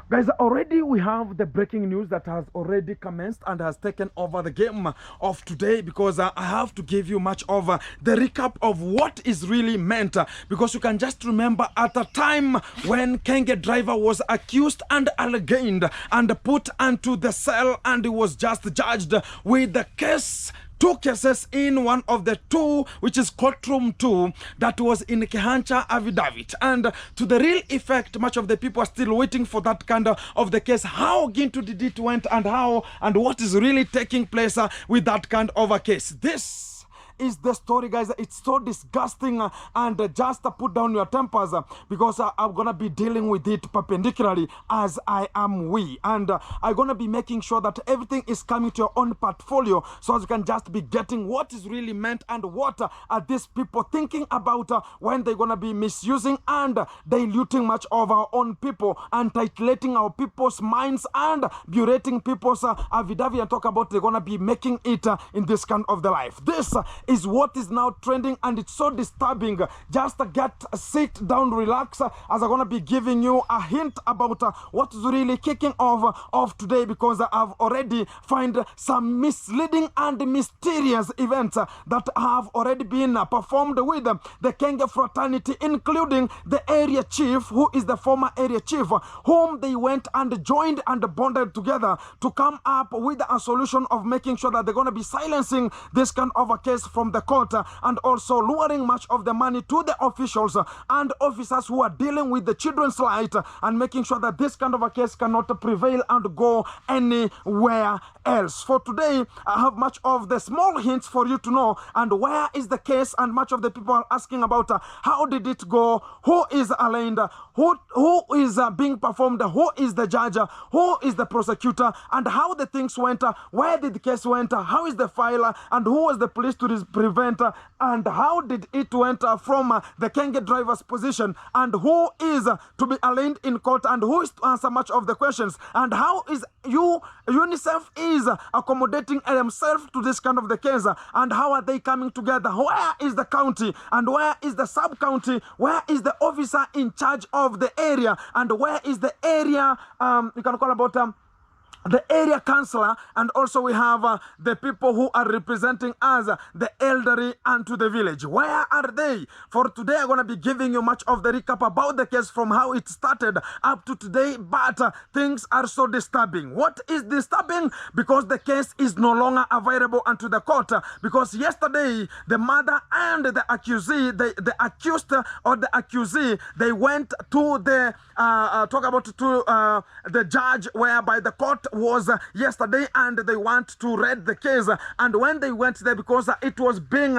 Guys, already we have the breaking news that has already commenced and has taken over the game of today, because I have to give you much of the recap of what is really meant, because you can just remember at a time when Kenge driver was accused and arraigned and put into the cell, and he was just judged with the case. Two cases in one of the two, which is Courtroom 2, that was in Kehancha affidavit. And to the real effect, much of the people are still waiting for that kind of the case. How Gintu did it went, and how and what is really taking place with that kind of a case. This is the story, guys. It's so disgusting, and just put down your tempers, because I'm gonna be dealing with it perpendicularly as I am we, and I'm gonna be making sure that everything is coming to your own portfolio, so as you can just be getting what is really meant, and what are these people thinking about when they're gonna be misusing and diluting much of our own people, and titillating our people's minds, and berating people's affidavit, and talk about they're gonna be making it in this kind of the life. This is what is now trending, and it's so disturbing. Just sit down, relax, as I'm gonna be giving you a hint about what is really kicking off today, because I've already find some misleading and mysterious events that have already been performed with the Kenge fraternity, including the area chief, who is the former area chief, whom they went and joined and bonded together to come up with a solution of making sure that they're going to be silencing this kind of a case from the court, and also luring much of the money to the officials and officers who are dealing with the children's right, and making sure that this kind of a case cannot prevail and go anywhere else. For today, I have much of the small hints for you to know, and where is the case, and much of the people are asking about how did it go, who is arraigned, who is being performed, who is the judge, who is the prosecutor, and how the things went, where did the case went, how is the file, and who was the police to prevent, and how did it went from the Kenge driver's position, and who is to be arraigned in court, and who is to answer much of the questions, and how is UNICEF is accommodating themselves to this kind of the case, and how are they coming together, where is the county, and where is the sub-county, where is the officer in charge of the area, and where is the area, you can call about the area councillor, and also we have the people who are representing us, the elderly and to the village. Where are they? For today, I'm going to be giving you much of the recap about the case from how it started up to today, but things are so disturbing. What is disturbing? Because the case is no longer available unto the court, because yesterday, the mother and the accusee, the accused or the accusee, they went to the, the judge, whereby the court was yesterday, and they want to read the case. And when they went there, because it was being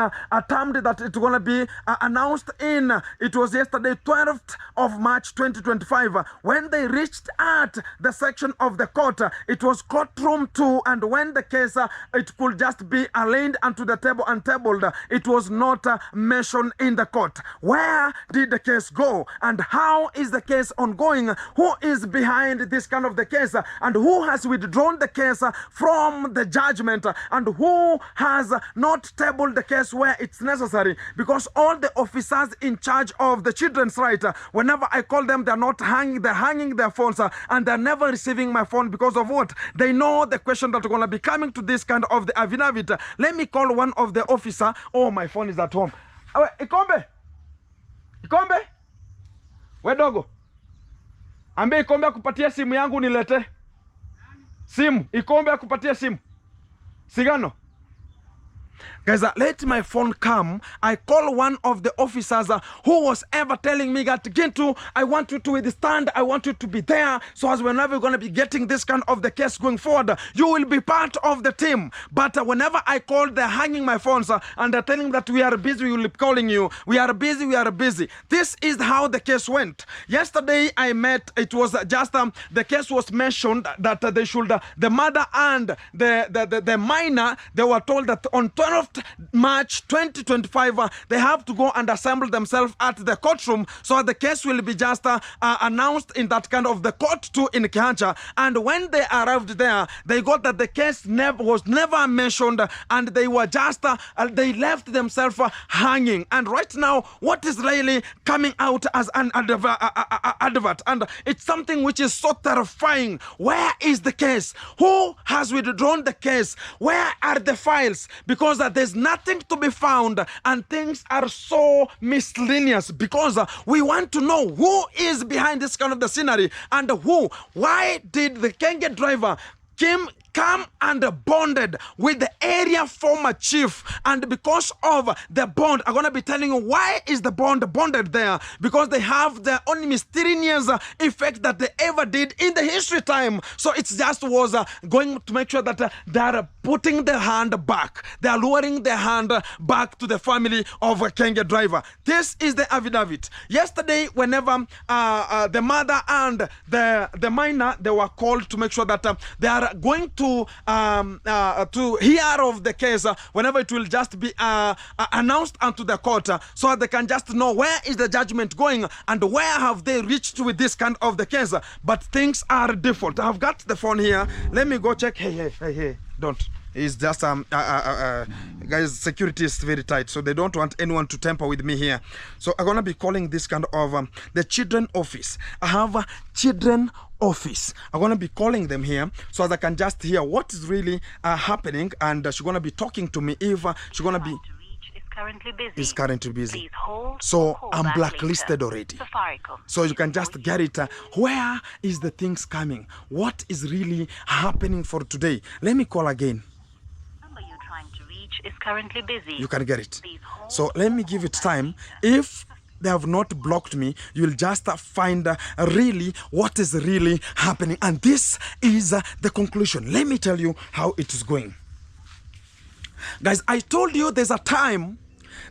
termed that it's going to be announced in, it was yesterday 12th of March 2025, when they reached at the section of the court, it was Courtroom 2, and when the case it could just be arraigned onto the table and tabled, it was not mentioned in the court. Where did the case go, and how is the case ongoing? Who is behind this kind of the case, and who has withdrawn the case from the judgment, and who has not tabled the case where it's necessary? Because all the officers in charge of the children's right, whenever I call them, they're not hanging, they're hanging their phones, and they're never receiving my phone. Because of what? They know the question that are going to be coming to this kind of the affidavit. Let me call one of the officer. Oh, my phone is at home. Ikombe, we dogo, ambe Ikombe akupatia simu yangu nilete. Simu, Ikombe akupatia simu. Sigano. Guys, let my phone come. I call one of the officers who was ever telling me that, Gintu, I want you to withstand, I want you to be there, so as whenever we're going to be getting this kind of the case going forward, you will be part of the team. But whenever I call, they're hanging my phones and they're telling me that we are busy, we will be calling you. We are busy, we are busy. This is how the case went. Yesterday I met, it was just, the case was mentioned that they should, the mother and the minor, they were told that on 12th 12th March 2025, they have to go and assemble themselves at the courtroom. So the case will be just announced in that kind of the court too in Kihancha. And when they arrived there, they got that the case was never mentioned, and they were just, they left themselves hanging. And right now, what is really coming out as an advert, and it's something which is so terrifying. Where is the case? Who has withdrawn the case? Where are the files? Because there's nothing to be found, and things are so miscellaneous, because we want to know who is behind this kind of the scenery, and why did the Kenge driver come and bonded with the area former chief, and because of the bond, I'm going to be telling you why is the bond bonded there, because they have their own mysterious effect that they ever did in the history time. So it's just was going to make sure that they are putting their hand back, they are lowering their hand back to the family of a Kenge driver. This is the affidavit. Yesterday, whenever the mother and the minor, they were called to make sure that they are going to hear of the case whenever it will just be announced unto the court, so they can just know where is the judgment going and where have they reached with this kind of the case. But things are different. I've got the phone here. Let me go check. Hey, don't. It's just guys, security is very tight, so they don't want anyone to tamper with me here. So I'm gonna be calling this kind of the children office. I have a children office. I'm gonna be calling them here so that I can just hear what is really happening, and she's gonna be talking to me if she's gonna be is currently busy. Please hold, so I'm blacklisted already. So you can just get it. Where is the things coming? What is really happening for today? Let me call again. Number you're trying to reach is currently busy. You can get it. So let me give it time. If they have not blocked me, you'll just find really what is really happening. And this is the conclusion. Let me tell you how it is going. Guys, I told you there's a time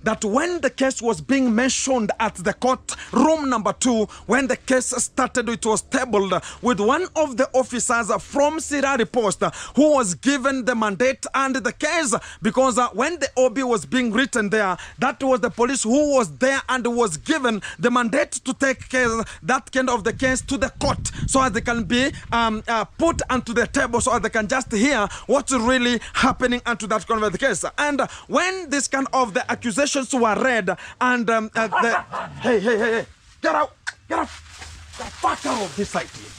that when the case was being mentioned at the court room number 2, when the case started, it was tabled with one of the officers from Sirari Post who was given the mandate and the case, because when the OB was being written there, that was the police who was there and was given the mandate to take care that kind of the case to the court, so as they can be put onto the table, so as they can just hear what's really happening onto that kind of the case. And when this kind of the accusations were read, and hey, get out, get the fuck out of this site here.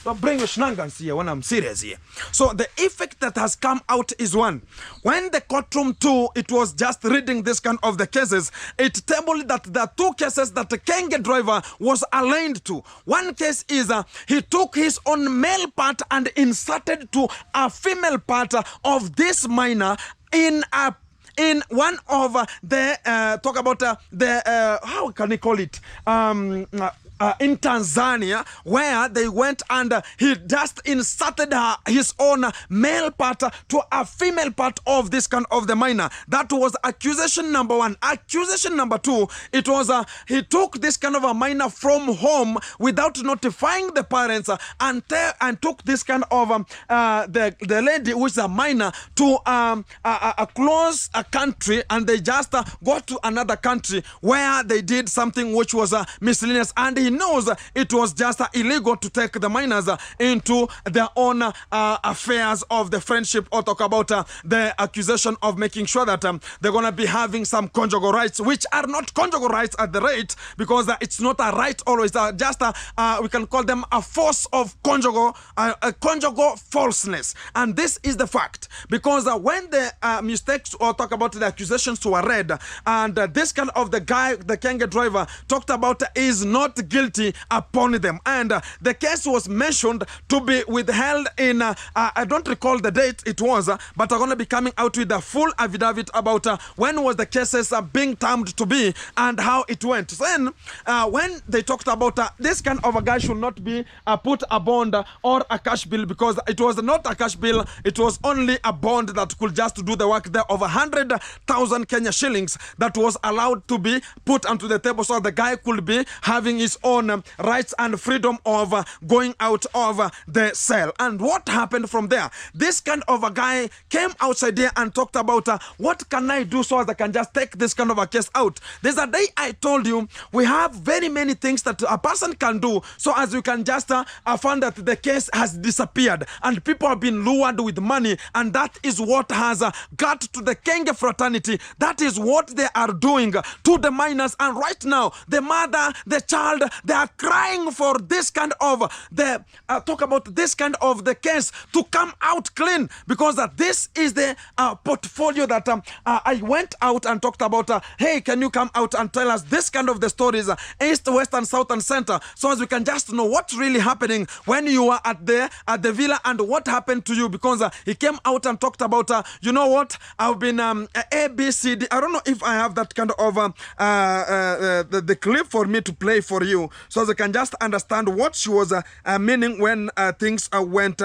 Don't bring your shenanigans here when I'm serious here. So the effect that has come out is one. When the courtroom 2, it was just reading this kind of the cases, it tabled that there are 2 cases that the Kenge driver was aligned to. One case is he took his own male part and inserted to a female part of this minor in one of the talk about the how can you call it in Tanzania, where they went and he just inserted his own male part to a female part of this kind of the minor. That was accusation number 1. Accusation number 2, it was he took this kind of a minor from home without notifying the parents, and took this kind of the lady, which is a minor, to a close country, and they just got to another country where they did something which was miscellaneous, and he knows it was just illegal to take the minors into their own affairs of the friendship, or talk about the accusation of making sure that they're going to be having some conjugal rights, which are not conjugal rights at the rate, because it's not a right always, just we can call them a force of conjugal falseness. And this is the fact, because when the mistakes, or talk about the accusations were read, and this kind of the guy, the Kenge driver, talked about is not guilty upon them, and the case was mentioned to be withheld in I don't recall the date it was, but I'm going to be coming out with a full affidavit about when was the cases being termed to be and how it went. So then when they talked about this kind of a guy should not be put a bond or a cash bill, because it was not a cash bill, it was only a bond that could just do the work there of 100,000 Kenya shillings that was allowed to be put onto the table, so the guy could be having his own rights and freedom of going out of the cell. And what happened from there? This kind of a guy came outside there and talked about what can I do so as I can just take this kind of a case out. There's a day I told you we have very many things that a person can do so as you can just find that the case has disappeared and people have been lured with money, and that is what has got to the Kenge fraternity. That is what they are doing to the minors, and right now the mother, the child, they are crying for this kind of talk about this kind of the case to come out clean, because this is the portfolio that I went out and talked about. Hey, can you come out and tell us this kind of the stories, east, west, and south and center, so as we can just know what's really happening when you are at the villa and what happened to you, because he came out and talked about you know what, I've been ABCD. I don't know if I have that kind of the clip for me to play for you, so as I can just understand what she was meaning when things went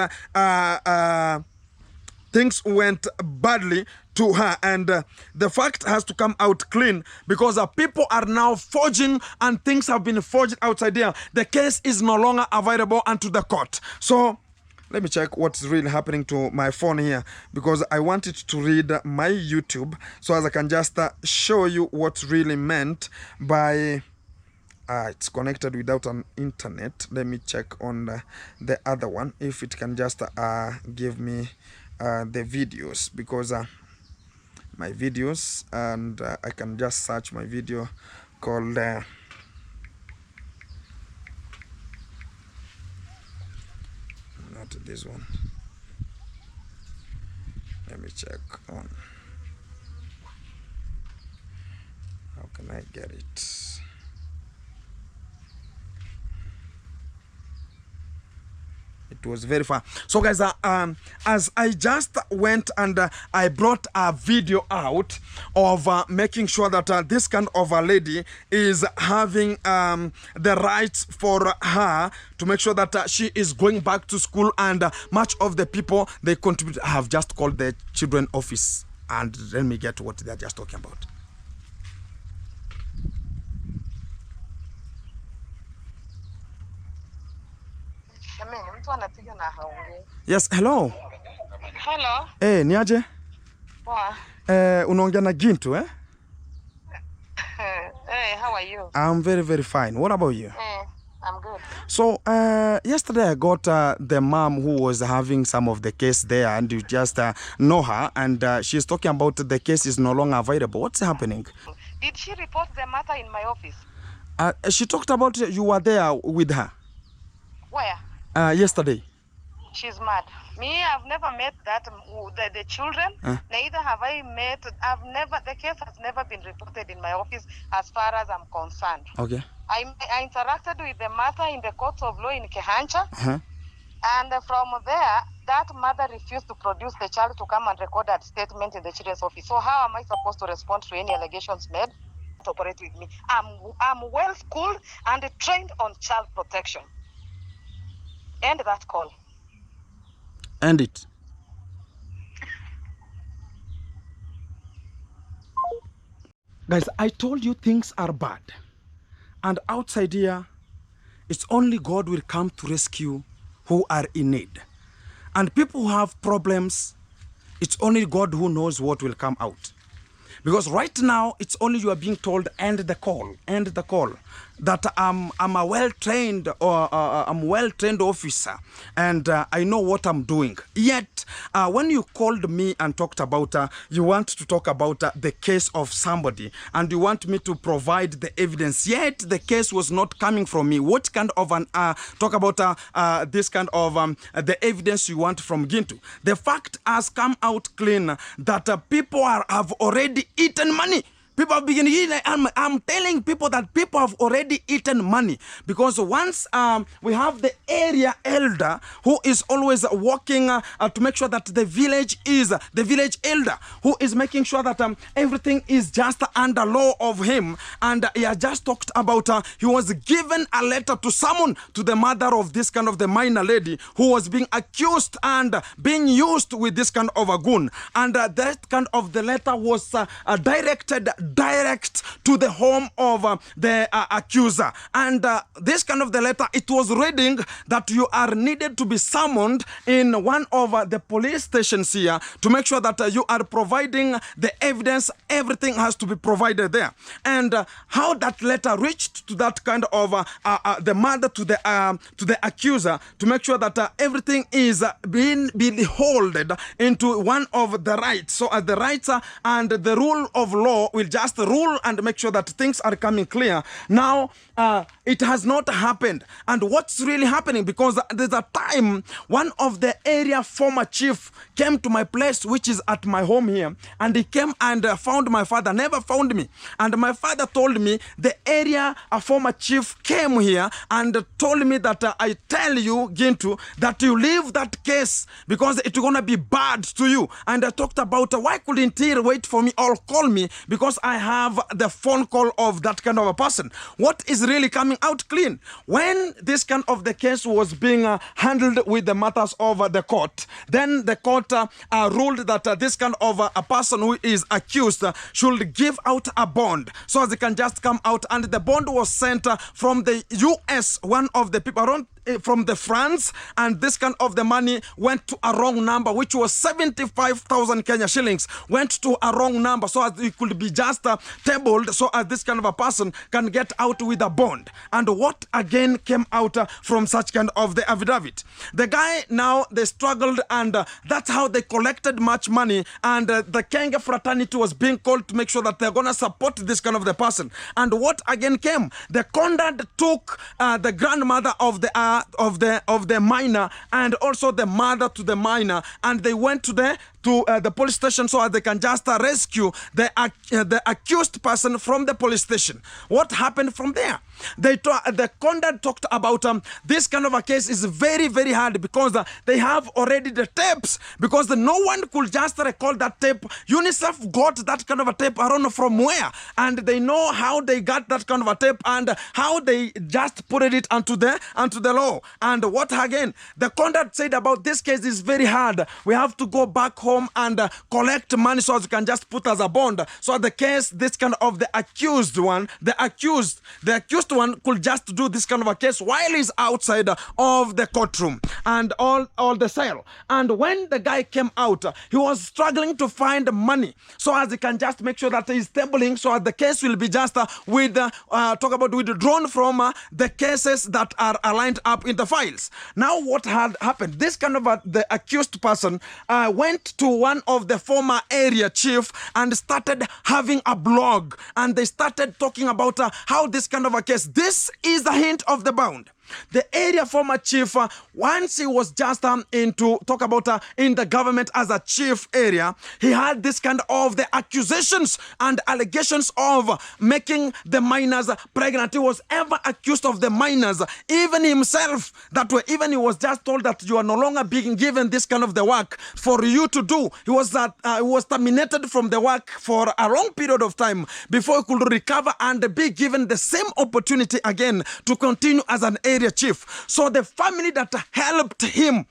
badly to her, and the fact has to come out clean, because people are now forging and things have been forged outside there. The case is no longer available unto the court. So let me check what's really happening to my phone here, because I want it to read my YouTube, so as I can just show you what's really meant by it's connected without an internet. Let me check on the other one if it can just give me the videos, because my videos, and I can just search my video called not this one. Let me check on how can I get it. It was very far. So guys, as I just went and I brought a video out of making sure that this kind of a lady is having the rights for her to make sure that she is going back to school, and much of the people they contribute have just called the children office, and let me get to what they're just talking about. Yes, hello. Hello. Niaje? Poa. Unaongea na Gintu, eh? Hey, how are you? I'm very, very fine. What about you? I'm good. So, yesterday I got the mom who was having some of the case there, and you just know her, and she's talking about the case is no longer available. What's happening? Did she report the matter in my office? She talked about you were there with her. Where? Yesterday. She's mad. Me, I've never met the children. Neither have I met. The case has never been reported in my office as far as I'm concerned. Okay. I interacted with the mother in the court of law in Kehancha. And from there, that mother refused to produce the child to come and record that statement in the children's office. So how am I supposed to respond to any allegations made to operate with me? I'm well schooled and trained on child protection. End that call. End it. Guys, I told you things are bad. And outside here, it's only God will come to rescue who are in need. And people who have problems, it's only God who knows what will come out. Because right now, it's only you are being told, end the call, that I'm a well-trained officer, and I know what I'm doing. Yet, when you called me and talked about, you want to talk about the case of somebody, and you want me to provide the evidence, yet the case was not coming from me. What kind of an, talk about this kind of, the evidence you want from Gintu? The fact has come out clean that people have already eaten money. People have begun eating. I'm telling people that people have already eaten money, because once we have the area elder who is always working to make sure that the village elder who is making sure that everything is just under law of him. And he has just talked about he was given a letter to summon to the mother of this kind of the minor lady who was being accused and being used with this kind of a goon. And that kind of the letter was directed direct to the home of the accuser. And this kind of the letter, it was reading that you are needed to be summoned in one of the police stations here to make sure that you are providing the evidence. Everything has to be provided there. And how that letter reached to that kind of the mother to the accuser, to make sure that everything is being holded into one of the rights. So the rights and the rule of law will just rule and make sure that things are coming clear. Now, it has not happened. And what's really happening, because there's a time one of the area former chief came to my place, which is at my home here, and he came and found my father, never found me. And my father told me the area a former chief came here and told me that I tell you, Gintu, that you leave that case because it's gonna be bad to you. And I talked about why couldn't he wait for me or call me, because I have the phone call of that kind of a person. What is really coming out clean? When this kind of the case was being handled with the matters of the court, then the court ruled that this kind of a person who is accused should give out a bond so as they can just come out. And the bond was sent from the US, one of the people around from the France, and this kind of the money went to a wrong number, which was 75,000 Kenya shillings, went to a wrong number so as it could be just tabled so as this kind of a person can get out with a bond. And what again came out from such kind of the affidavit? The guy, now they struggled, and that's how they collected much money, and the Kenge fraternity was being called to make sure that they're gonna support this kind of the person. And what again came? The conduct took the grandmother of the minor and also the mother to the minor, and they went to the police station so that they can just rescue the accused person from the police station. What happened from there? The conduct talked about this kind of a case is very, very hard because they have already the tapes, because no one could just recall that tape. UNICEF got that kind of a tape, I don't know from where, and they know how they got that kind of a tape and how they just put it onto the law. And what again the conduct said about this case is very hard. We have to go back home and collect money so as you can just put as a bond. So the case, this kind of the accused one one could just do this kind of a case while he's outside of the courtroom and all the cell. And when the guy came out, he was struggling to find money so as he can just make sure that he's tabling so as the case will be just withdrawn from the cases that are aligned up in the files. Now what had happened? This kind of the accused person went to one of the former area chief and started having a blog, and they started talking about how this kind of a case, this is the hint of the bound. The area former chief, once he was just into talk about in the government as a chief area, he had this kind of the accusations and allegations of making the minors pregnant. He was ever accused of the minors, even himself, that way, even he was just told that you are no longer being given this kind of the work for you to do. He was terminated from the work for a long period of time before he could recover and be given the same opportunity again to continue as an area chief. So the family that helped him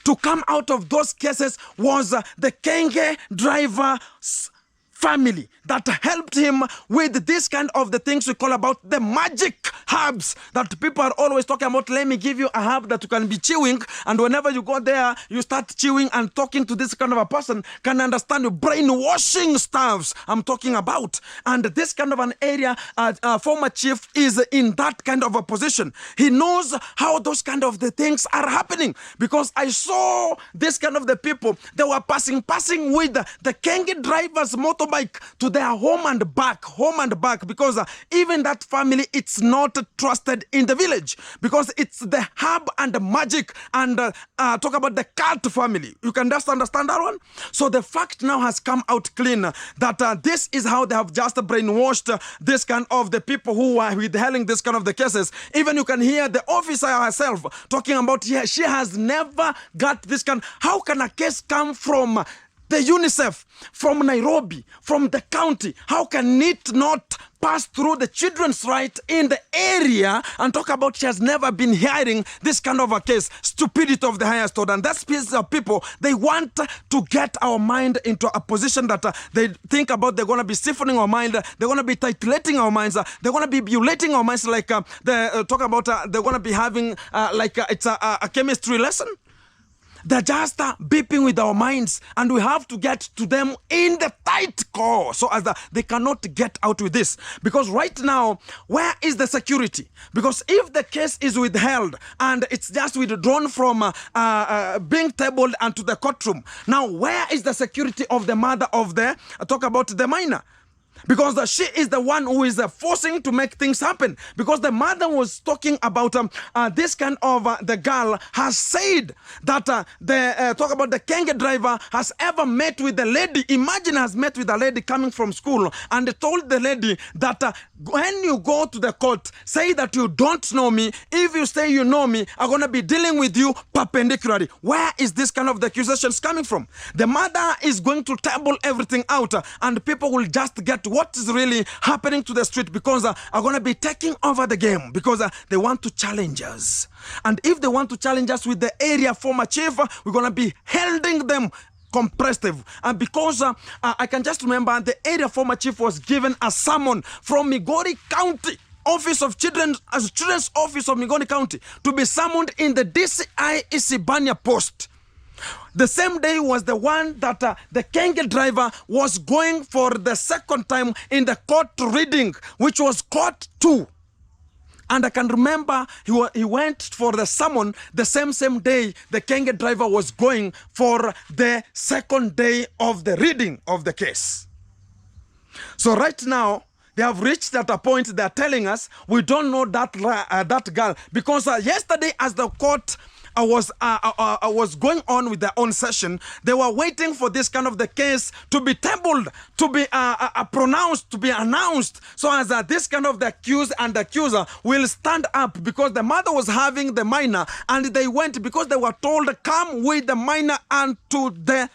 to come out of those cases was the Kenge driver's family that helped him with this kind of the things we call about the magic herbs that people are always talking about. Let me give you a herb that you can be chewing, and whenever you go there, you start chewing and talking to this kind of a person can understand you. Brainwashing stuffs I'm talking about. And this kind of an area, former chief is in that kind of a position. He knows how those kind of the things are happening, because I saw this kind of the people, they were passing with the Kenge driver's motorbike to their home and back, because even that family, it's not trusted in the village, because it's the herb and the magic and talk about the cult family. You can just understand that one. So the fact now has come out clean that this is how they have just brainwashed this kind of the people who are withholding this kind of the cases. Even you can hear the officer herself talking about she has never got this kind. How can a case come from the UNICEF, from Nairobi, from the county. How can it not pass through the children's right in the area and talk about she has never been hearing this kind of a case? Stupidity of the highest order. And that's piece of people, they want to get our mind into a position that they think about they're going to be stiffening our mind, they're going to be titillating our minds, they're going to be mutilating our minds, like they talk about they're going to be having it's a chemistry lesson. They're just beeping with our minds, and we have to get to them in the tight core so as they cannot get out with this. Because right now, where is the security? Because if the case is withheld and it's just withdrawn from being tabled and to the courtroom, now where is the security of the mother of the, talk about the minor? Because she is the one who is forcing to make things happen. Because the mother was talking about this kind of, the girl has said that talk about the Kenge driver has ever met with the lady. Imagine has met with a lady coming from school and told the lady that when you go to the court, say that you don't know me. If you say you know me, I'm going to be dealing with you perpendicularly. Where is this kind of the accusations coming from? The mother is going to table everything out and people will just get what is really happening to the street because are going to be taking over the game because they want to challenge us. And if they want to challenge us with the area former chief, we're going to be holding them compressive. And because I can just remember the area former chief was given a summon from Migori County Office of Children's Office of Migori County to be summoned in the DCI Isibania post. The same day was the one that the Kenge driver was going for the second time in the court reading, which was court 2. And I can remember he went for the summon the same day the Kenge driver was going for the second day of the reading of the case. So right now, they have reached at a point they're telling us we don't know that girl because yesterday as the court was going on with their own session, they were waiting for this kind of the case to be tabled, to be pronounced, to be announced, so as this kind of the accused and the accuser will stand up because the mother was having the minor and they went because they were told come with the minor and to the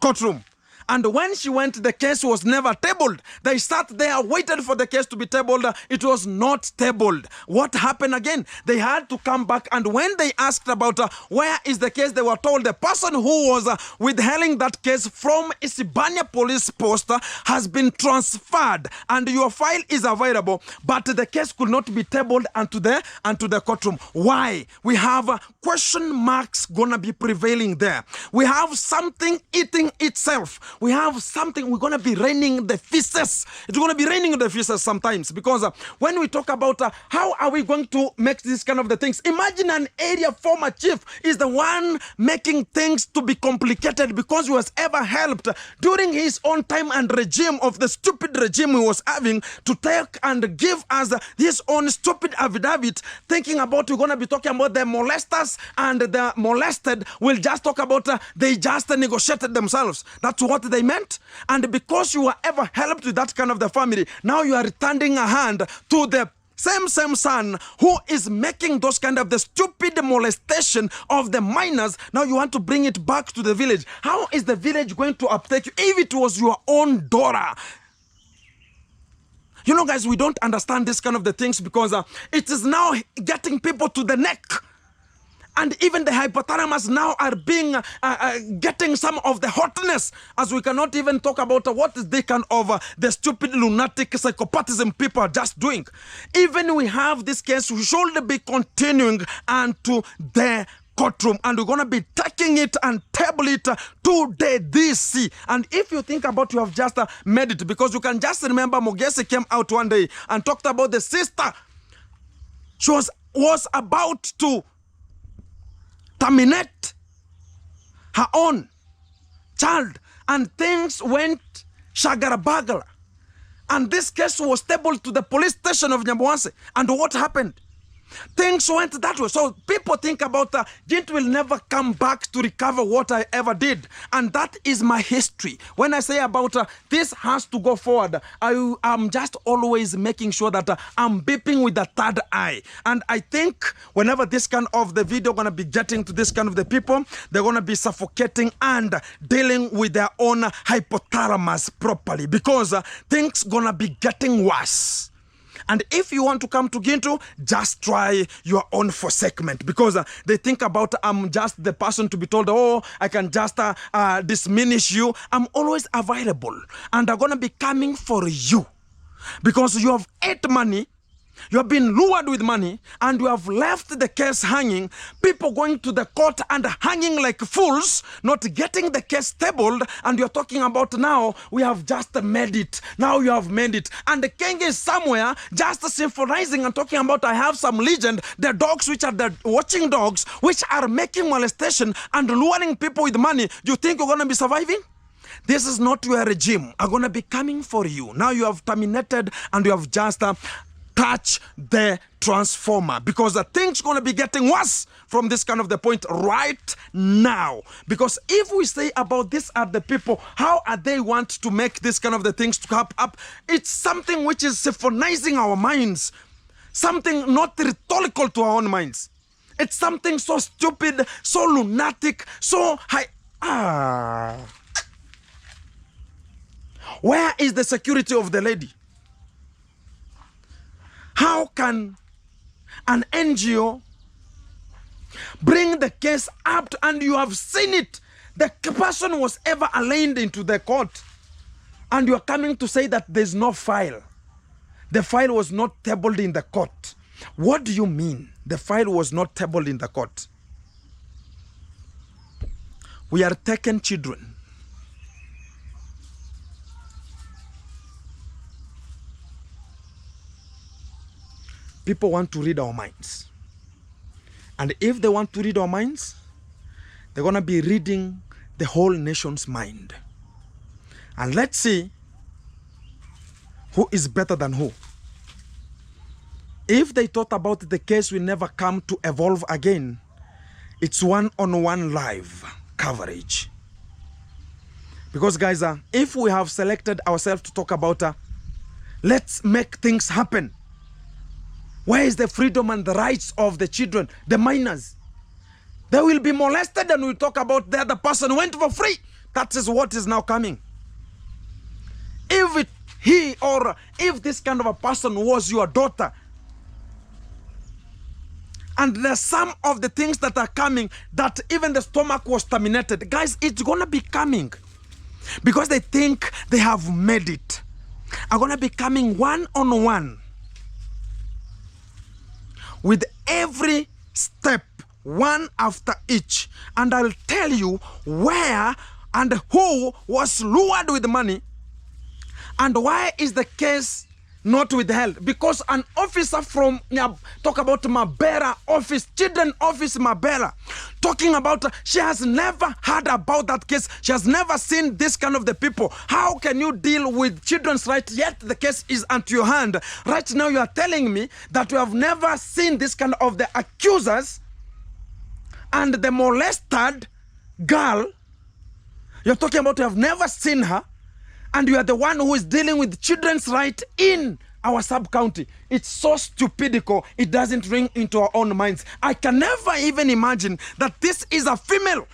courtroom. And when she went, the case was never tabled. They sat there, waited for the case to be tabled. It was not tabled. What happened again? They had to come back. And when they asked about where is the case, they were told the person who was withholding that case from Isibania police post has been transferred. And your file is available. But the case could not be tabled unto the courtroom. Why? We have question marks gonna be prevailing there. We have something eating itself. We have something, we're going to be raining the feces. It's going to be raining the feces sometimes because when we talk about how are we going to make this kind of the things, imagine an area former chief is the one making things to be complicated because he was ever helped during his own time and regime of the stupid regime he was having to take and give us his own stupid affidavit thinking about we're going to be talking about the molesters and the molested. We'll just talk about they just negotiated themselves. That's what they meant. And because you were ever helped with that kind of the family, now you are returning a hand to the same son who is making those kind of the stupid molestation of the minors. Now you want to bring it back to the village. How is the village going to uptake you if it was your own daughter? You know, guys, we don't understand this kind of the things because it is now getting people to the neck. And even the hypothalamus now are being getting some of the hotness, as we cannot even talk about what is the kind of the stupid lunatic psychopathism people are just doing. Even we have this case, we should be continuing unto the courtroom, and we're going to be taking it and table it to the DC. And if you think about, you have just made it, because you can just remember Mogesi came out one day and talked about the sister. She was about to terminate her own child, and things went shagara-bagara. And this case was tabled to the police station of Nyamwase. And what happened? Things went that way. So people think about it will never come back to recover what I ever did. And that is my history. When I say about this has to go forward, I'm just always making sure that I'm beeping with the third eye. And I think whenever this kind of the video going to be getting to this kind of the people, they're going to be suffocating and dealing with their own hypothalamus properly, because things going to be getting worse. And if you want to come to Gintu, just try your own forsakement, because they think about I'm just the person to be told, oh, I can just diminish you. I'm always available, and I'm going to be coming for you, because you have ate money. You have been lured with money, and you have left the case hanging. People going to the court and hanging like fools, not getting the case tabled. And you're talking about now, we have just made it. Now you have made it. And the king is somewhere just symphonizing and talking about, I have some legend, the dogs which are the watching dogs, which are making molestation and luring people with money. You think you're going to be surviving? This is not your regime. I'm going to be coming for you. Now you have terminated, and you have just touch the transformer, because the thing's going to be getting worse from this kind of the point right now. Because if we say about this are the people, how are they want to make this kind of the things to come up? It's something which is symphonizing our minds, something not rhetorical to our own minds. It's something so stupid, so lunatic, so high. Where is the security of the lady? How can an NGO bring the case up and you have seen it? The person was ever aligned into the court, and you are coming to say that there's no file. The file was not tabled in the court. What do you mean the file was not tabled in the court? We are taken children. People want to read our minds. And if they want to read our minds, they're going to be reading the whole nation's mind. And let's see who is better than who. If they thought about the case will never come to evolve again, it's one-on-one live coverage. Because guys, if we have selected ourselves to talk about, let's make things happen. Where is the freedom and the rights of the children, the minors? They will be molested, and we'll talk about the other person went for free. That is what is now coming. If if this kind of a person was your daughter, and there's some of the things that are coming, that even the stomach was terminated. Guys, it's going to be coming, because they think they have made it. Are going to be coming one-on-one. With every step, one after each. And I'll tell you where and who was lured with money, and why is the case not withheld. Because an officer from, talk about Mabera office, children office Mabera, talking about, she has never heard about that case. She has never seen this kind of the people. How can you deal with children's rights, yet the case is unto your hand? Right now you are telling me that you have never seen this kind of the accusers and the molested girl. You're talking about you have never seen her, and you are the one who is dealing with children's right in our sub-county. It's so stupidical, it doesn't ring into our own minds. I can never even imagine that this is a female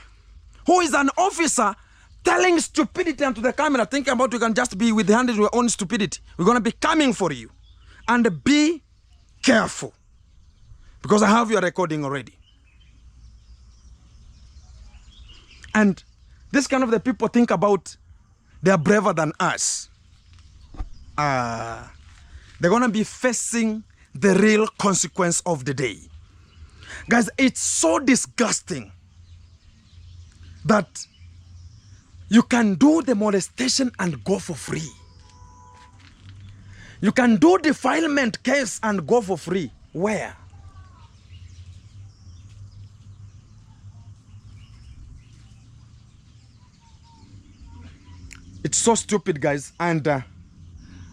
who is an officer telling stupidity onto the camera, thinking about you can just be with the hand in your own stupidity. We're going to be coming for you. And be careful, because I have your recording already. And this kind of the people think about they are braver than us. They're going to be facing the real consequence of the day. Guys, it's so disgusting that you can do the molestation and go for free. You can do defilement case and go for free. Where? It's so stupid, guys, and I'm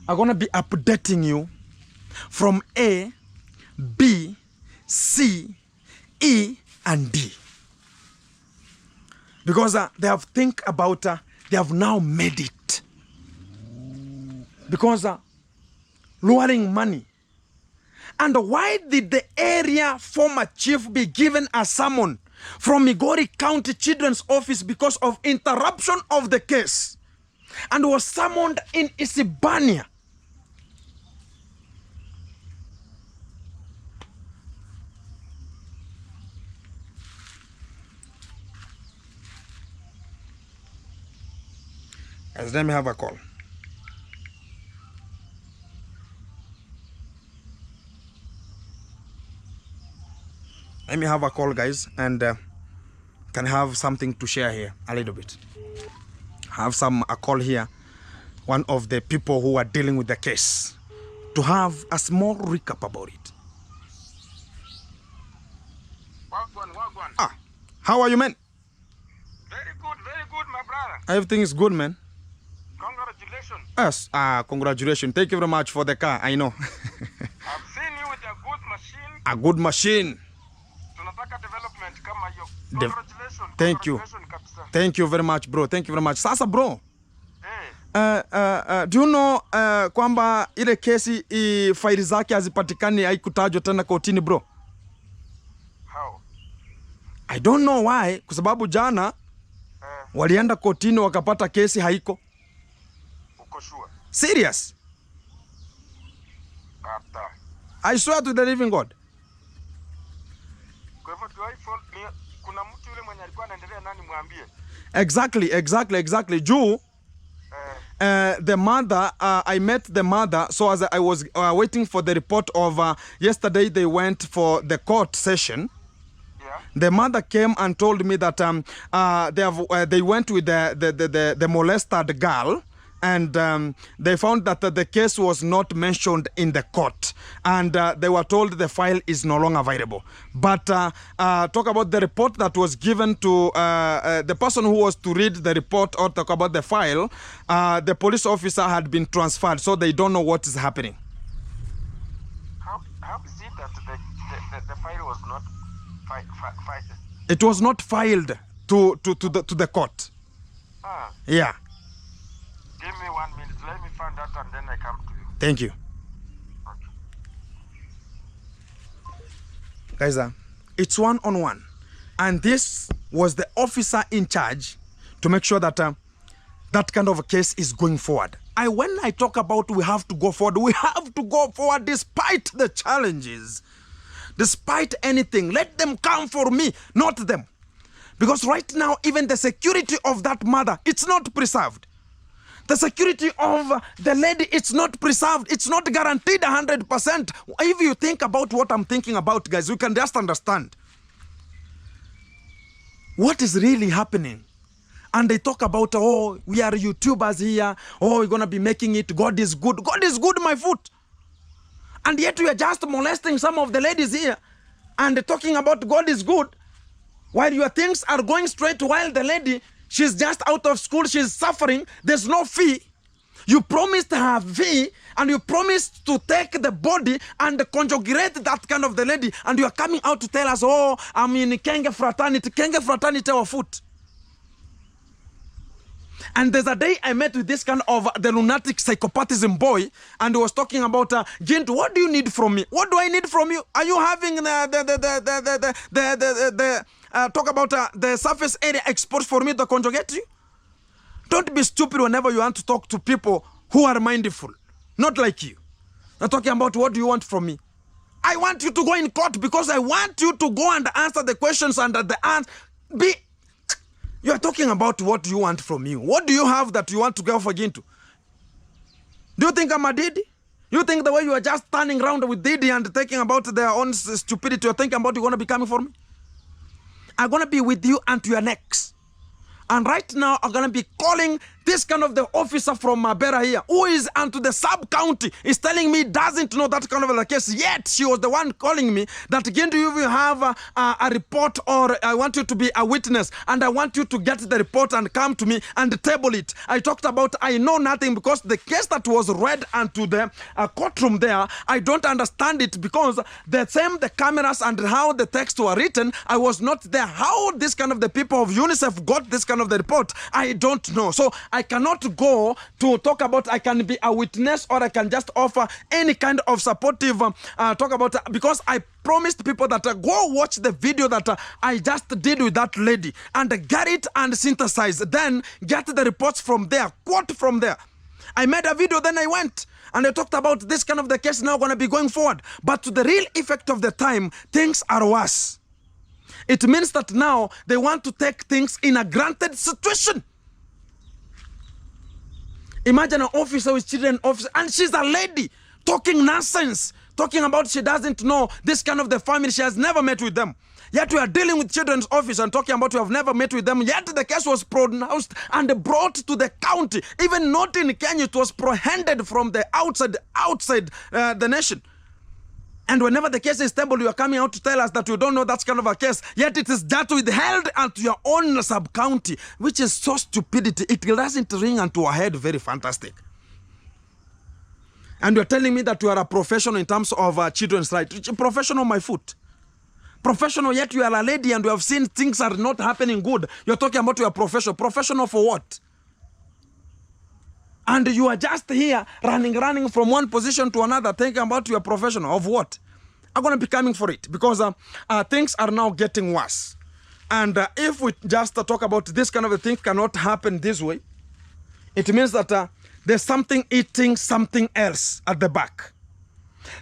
going to be updating you from A, B, C, E, and D. Because they have think about, they have now made it. Because lowering money. And why did the area former chief be given a summon from Migori County Children's Office because of interruption of the case and was summoned in Isibania? Guys, let me have a call. Let me have a call, guys, and can have something to share here a little bit. Have a call here, one of the people who are dealing with the case, to have a small recap about it. Wagwan. Ah, how are you, man? Very good, my brother. Everything is good, man. Congratulations. Yes, congratulations. Thank you very much for the car, I know. I've seen you with a good machine. A good machine. Tunataka development kama hiyo. Congratulations. Thank you. Kabisa. Thank you very much, bro. Thank you very much. Sasa, bro. Hey. Do you know kwamba ile kesi faili zake hazipatikani haikutajwa tena kotini, bro? How? I don't know why, kwa sababu jana walienda kotini wakapata kesi haiko. Uko sure? Serious? Hata. I swear to the living God. Kwa hivyo kuna mtu yule mwenye alikuwa anaendelea nani muambie? Exactly. Juu the mother, I met the mother, so as I was waiting for the report of yesterday they went for the court session. Yeah. The mother came and told me that they went with the molested girl, and they found that the case was not mentioned in the court, and they were told the file is no longer available. But talk about the report that was given to the person who was to read the report or talk about the file, the police officer had been transferred, so they don't know what is happening. How is it that the file was not filed? It was not filed to the court. Yeah. Give me 1 minute. Let me find out and then I come to you. Thank you. Okay. Guys, it's one-on-one. And this was the officer in charge to make sure that that kind of a case is going forward. When I talk about we have to go forward, we have to go forward despite the challenges. Despite anything. Let them come for me, not them. Because right now, even the security of that mother, it's not preserved. The security of the lady, it's not preserved. It's not guaranteed 100%. If you think about what I'm thinking about, guys, you can just understand what is really happening. And they talk about, oh, we are YouTubers here. Oh, we're going to be making it. God is good. God is good, my foot. And yet we are just molesting some of the ladies here and talking about God is good, while your things are going straight, while the lady, she's just out of school, she's suffering, there's no fee. You promised her fee, and you promised to take the body and conjugate that kind of the lady, and you are coming out to tell us, oh, I'm in Kenge fraternity our foot. And there's a day I met with this kind of the lunatic psychopathism boy, and he was talking about, Jint, what do you need from me? What do I need from you? Are you having talk about the surface area exposed for me to conjugate you? Don't be stupid whenever you want to talk to people who are mindful, not like you. They're talking about what do you want from me? I want you to go in court because I want you to go and answer the questions and the answer. You are talking about what you want from me. What do you have that you want to go for Gintu? Do you think I'm a Didi? You think the way you are just turning around with Didi and thinking about their own stupidity, you're thinking about you're going to be coming for me? I'm going to be with you until your next. And right now, I'm going to be calling this this kind of the officer from Mabera here, who is unto the sub-county, is telling me doesn't know that kind of a case, yet she was the one calling me that, again, do you have a report, or I want you to be a witness, and I want you to get the report and come to me and table it. I talked about I know nothing, because the case that was read unto the courtroom there, I don't understand it, because the cameras and how the text were written, I was not there. How this kind of the people of UNICEF got this kind of the report, I don't know. So I cannot go to talk about, I can be a witness, or I can just offer any kind of supportive talk about, because I promised people that go watch the video that I just did with that lady and get it and synthesize, then get the reports from there, quote from there. I made a video, then I went and I talked about this kind of the case now going to be going forward. But to the real effect of the time, things are worse. It means that now they want to take things in a granted situation. Imagine an officer with children, officer, and she's a lady talking nonsense, talking about she doesn't know this kind of the family, she has never met with them. Yet we are dealing with children's office and talking about we have never met with them. Yet the case was pronounced and brought to the county. Even not in Kenya, it was prohibited from the outside the nation. And whenever the case is tabled, you are coming out to tell us that you don't know that's kind of a case. Yet it is that withheld unto your own sub-county, which is so stupidity. It doesn't ring unto our head very fantastic. And you're telling me that you are a professional in terms of children's rights. Professional, my foot. Professional, yet you are a lady and you have seen things are not happening good. You're talking about your professional. Professional for what? And you are just here running from one position to another, thinking about your professional. Of what? I'm going to be coming for it, because things are now getting worse. And if we just talk about this kind of a thing cannot happen this way, it means that there's something eating something else at the back.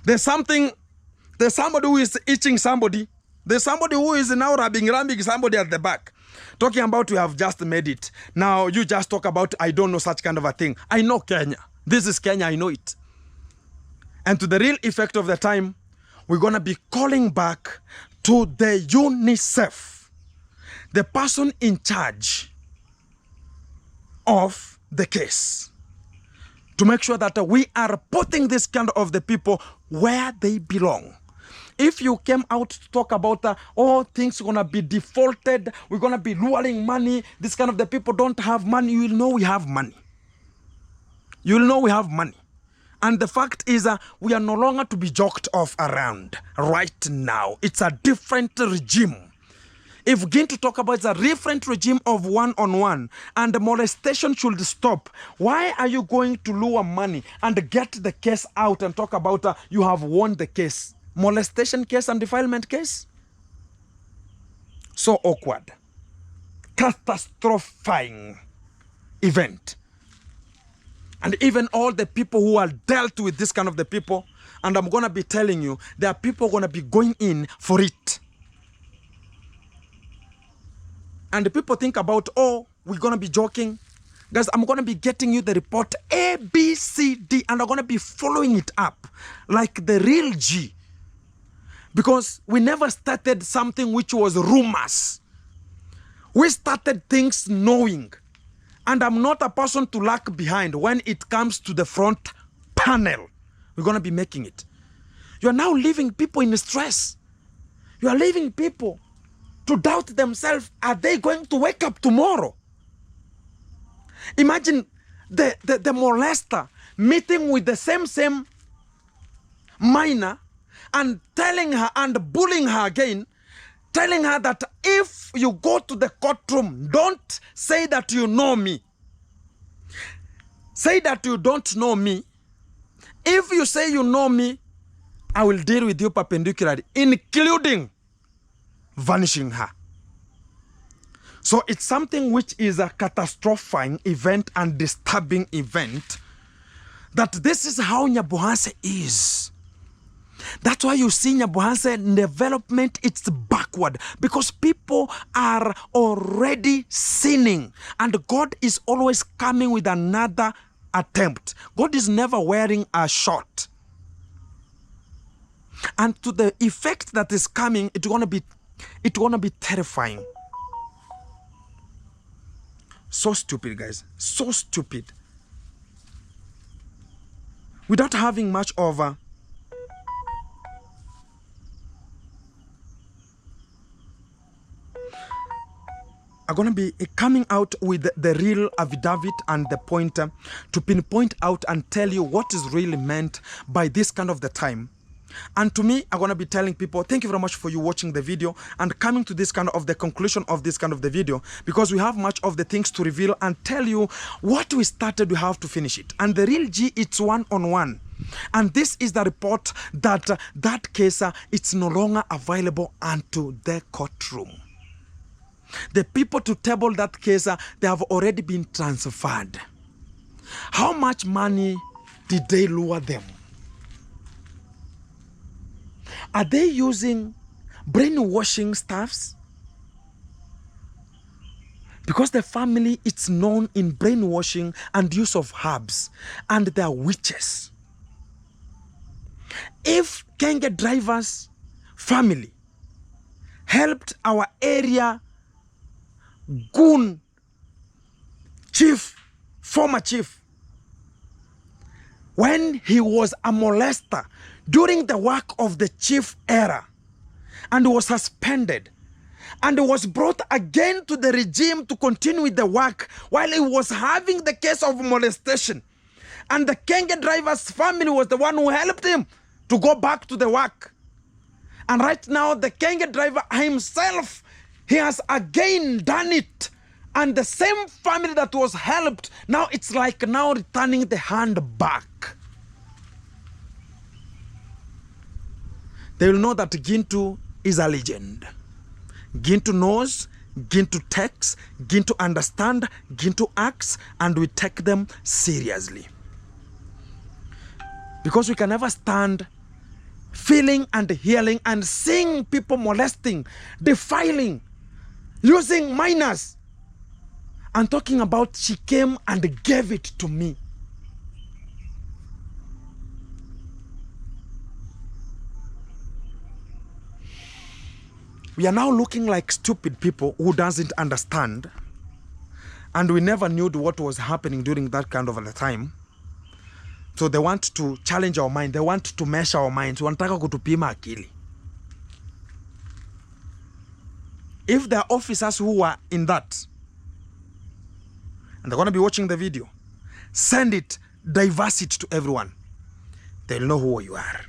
There's somebody who is eating somebody. There's somebody who is now rubbing somebody at the back. Talking about you have just made it. Now you just talk about I don't know such kind of a thing. I know Kenya. This is Kenya, I know it. And to the real effect of the time, we're going to be calling back to the UNICEF, the person in charge of the case, to make sure that we are putting this kind of the people where they belong. If you came out to talk about, things are going to be defaulted, we're going to be luring money, this kind of the people don't have money, you will know we have money. You will know we have money. And the fact is, we are no longer to be joked off around right now. It's a different regime. If we begin to talk about a different regime of one-on-one, and the molestation should stop, why are you going to lure money and get the case out and talk about you have won the case? Molestation case and defilement case? So awkward. Catastrophizing event. And even all the people who are dealt with this kind of the people, and I'm going to be telling you, there are people going to be going in for it. And the people think about, oh, we're going to be joking. Guys, I'm going to be getting you the report A, B, C, D, and I'm going to be following it up like the real G. Because we never started something which was rumors. We started things knowing. And I'm not a person to lag behind when it comes to the front panel. We're going to be making it. You are now leaving people in stress. You are leaving people to doubt themselves. Are they going to wake up tomorrow? Imagine the molester meeting with the same minor and telling her and bullying her again, telling her that if you go to the courtroom, don't say that you know me. Say that you don't know me. If you say you know me, I will deal with you perpendicularly, including vanishing her. So it's something which is a catastrophizing event and disturbing event, that this is how Nyabuhanse is. That's why you see Nyabuhanse development, it's backward, because people are already sinning and God is always coming with another attempt. God is never wearing a short. And to the effect that is coming, it's gonna be terrifying. So stupid, guys. So stupid. Without having much of a... I'm going to be coming out with the real affidavit and the pointer to pinpoint out and tell you what is really meant by this kind of the time. And to me, I'm going to be telling people, thank you very much for you watching the video and coming to this kind of the conclusion of this kind of the video, because we have much of the things to reveal and tell you what we started, we have to finish it. And the real G, it's one-on-one. And this is the report that that case, it's no longer available unto the courtroom. The people to table that case, they have already been transferred. How much money did they lure them? Are they using brainwashing stuffs? Because the family, it's known in brainwashing and use of herbs, and they are witches. If Kenge driver's family helped our area goon chief, former chief, when he was a molester during the work of the chief era and was suspended and was brought again to the regime to continue with the work while he was having the case of molestation, and the Kenge driver's family was the one who helped him to go back to the work. And right now the Kenge driver himself, he has again done it. And the same family that was helped, now it's like now returning the hand back. They will know that Gintu is a legend. Gintu knows, Gintu takes, Gintu understand, Gintu acts, and we take them seriously. Because we can never stand feeling and hearing and seeing people molesting, defiling, using minors, and talking about she came and gave it to me. We are now looking like stupid people who doesn't understand, and we never knew what was happening during that kind of a time. So they want to challenge our mind. They want to measure our minds. Wanataka kutupima akili. If there are officers who are in that, and they're going to be watching the video, send it, diverse it to everyone. They'll know who you are.